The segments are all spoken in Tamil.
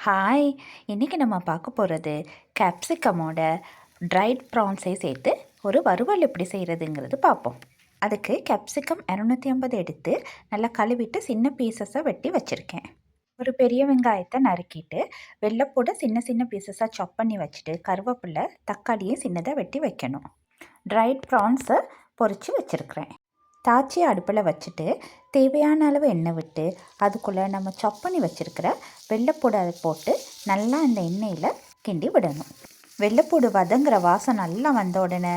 ஹாய், இன்றைக்கி நம்ம பார்க்க போகிறது கேப்சிகமோட ட்ரைட் ப்ரான்ஸை சேர்த்து ஒரு வறுவல் எப்படி செய்கிறதுங்கிறது பார்ப்போம். அதுக்கு கேப்சிகம் 250 எடுத்து நல்லா கழுவிட்டு சின்ன பீசஸாக வெட்டி வச்சுருக்கேன். ஒரு பெரிய வெங்காயத்தை நறுக்கிட்டு வெள்ளைப்பூட சின்ன சின்ன பீசஸாக சாப் பண்ணி வச்சுட்டு கருவேப்பிலை தக்காளியும் சின்னதாக வெட்டி வைக்கணும். ட்ரைட் ப்ரான்ஸை பொரித்து வச்சுருக்கிறேன். தாச்சி அடுப்பில் வச்சுட்டு தேவையான அளவு எண்ணெய் விட்டு அதுக்குள்ளே நம்ம சாப் பண்ணி வச்சுருக்கிற வெள்ளைப்பூடை போட்டு நல்லா அந்த எண்ணெயில் கிண்டி விடணும். வெள்ளைப்பூடு வதங்குற வாசம் நல்லா வந்த உடனே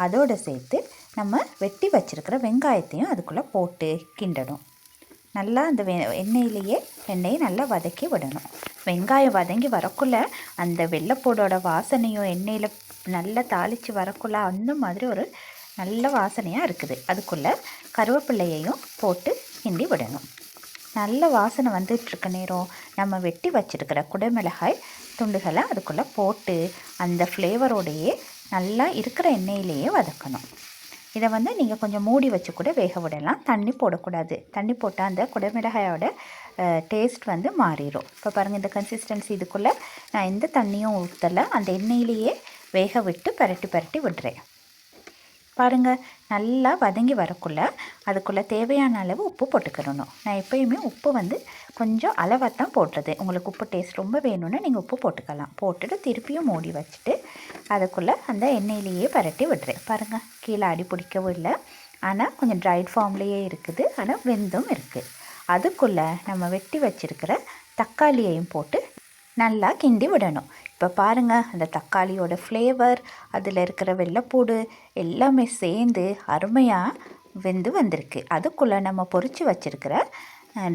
அதோடு சேர்த்து நம்ம வெட்டி வச்சுருக்கிற வெங்காயத்தையும் அதுக்குள்ளே போட்டு கிண்டணும். நல்லா அந்த எண்ணெயை நல்லா வதக்கி விடணும். வெங்காயம் வதங்கி வரக்குள்ளே அந்த வெள்ளைப்பூடோட வாசனையும் எண்ணெயில் நல்லா தாளித்து வரக்குள்ளே அந்த மாதிரி ஒரு நல்ல வாசனையாக இருக்குது. அதுக்குள்ளே கருவேப்பிள்ளையையும் போட்டு கிண்டி விடணும். நல்ல வாசனை வந்துட்டுருக்க நேரம் நம்ம வெட்டி வச்சுருக்கிற குடைமிளகாய் துண்டுகளை அதுக்குள்ளே போட்டு அந்த ஃப்ளேவரோடையே நல்லா இருக்கிற எண்ணெயிலேயே வதக்கணும். இதை நீங்கள் கொஞ்சம் மூடி வச்சு கூட வேக விடலாம். தண்ணி போடக்கூடாது. தண்ணி போட்டால் அந்த குடைமிளகாயோட டேஸ்ட் மாறிடும். இப்போ பாருங்கள், இந்த கன்சிஸ்டன்சி. இதுக்குள்ளே நான் எந்த தண்ணியும் ஊற்றலை, அந்த எண்ணெயிலேயே வேக விட்டு பரட்டி விடுறேன். பாருங்கள், நல்லா வதங்கி வரக்குள்ளே அதுக்குள்ளே தேவையான அளவு உப்பு போட்டுக்கிடணும். நான் எப்போயுமே உப்பு கொஞ்சம் அளவாக தான் போடுறது. உங்களுக்கு உப்பு டேஸ்ட் ரொம்ப வேணும்னா நீங்கள் உப்பு போட்டுக்கலாம். போட்டுட்டு திருப்பியும் மூடி வச்சுட்டு அதுக்குள்ளே அந்த எண்ணெயிலேயே பரட்டி விடுறேன். பாருங்கள், கீழே அடி பிடிக்கவும் இல்லை, ஆனால் கொஞ்சம் ட்ரைட் ஃபார்ம்லேயே இருக்குது, ஆனால் வெந்தும் இருக்குது. அதுக்குள்ளே நம்ம வெட்டி வச்சுருக்கிற தக்காளியையும் போட்டு நல்லா கிண்டி விடணும். இப்போ பாருங்கள், அந்த தக்காளியோட ஃப்ளேவர், அதில் இருக்கிற வெள்ளைப்பூடு எல்லாமே சேர்ந்து அருமையாக வெந்து வந்திருக்கு. அதுக்குள்ளே நம்ம பொரித்து வச்சுருக்கிற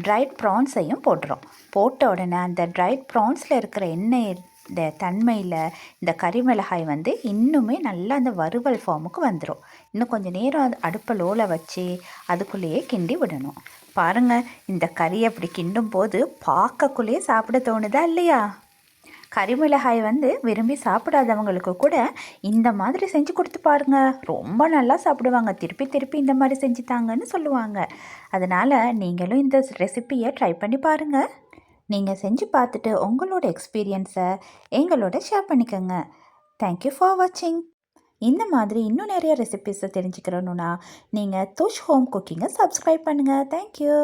ட்ரைட் ப்ரான்ஸையும் போடுறோம். போட்ட உடனே அந்த ட்ரைட் ப்ரான்ஸில் இருக்கிற எண்ணெய் இந்த தன்மையில் இந்த கறிமிளகாய் இன்னுமே நல்லா அந்த வறுவல் ஃபார்முக்கு வந்துடும். இன்னும் கொஞ்சம் நேரம் அடுப்பை லோவில் வச்சு அதுக்குள்ளேயே கிண்டி விடணும். பாருங்கள், இந்த கறி அப்படி கிண்டும் போது பார்க்கக்குள்ளேயே சாப்பிட தோணுதா இல்லையா? கறிமிளகாய் விரும்பி சாப்பிடாதவங்களுக்கு கூட இந்த மாதிரி செஞ்சு கொடுத்து பாருங்கள், ரொம்ப நல்லா சாப்பிடுவாங்க. திருப்பி திருப்பி இந்த மாதிரி செஞ்சு தாங்கன்னு சொல்லுவாங்க. அதனால் நீங்களும் இந்த ரெசிப்பியை ட்ரை பண்ணி பாருங்கள். நீங்கள் செஞ்சு பார்த்துட்டு உங்களோட எக்ஸ்பீரியன்ஸை எங்களோட ஷேர் பண்ணிக்கோங்க. தேங்க்யூ ஃபார் வாட்சிங். இந்த மாதிரி இன்னும் நிறைய ரெசிபிஸை தெரிஞ்சுக்கிறணுன்னா நீங்கள் தோஷ் ஹோம் குக்கிங்கை சப்ஸ்கிரைப் பண்ணுங்கள். தேங்க்யூ.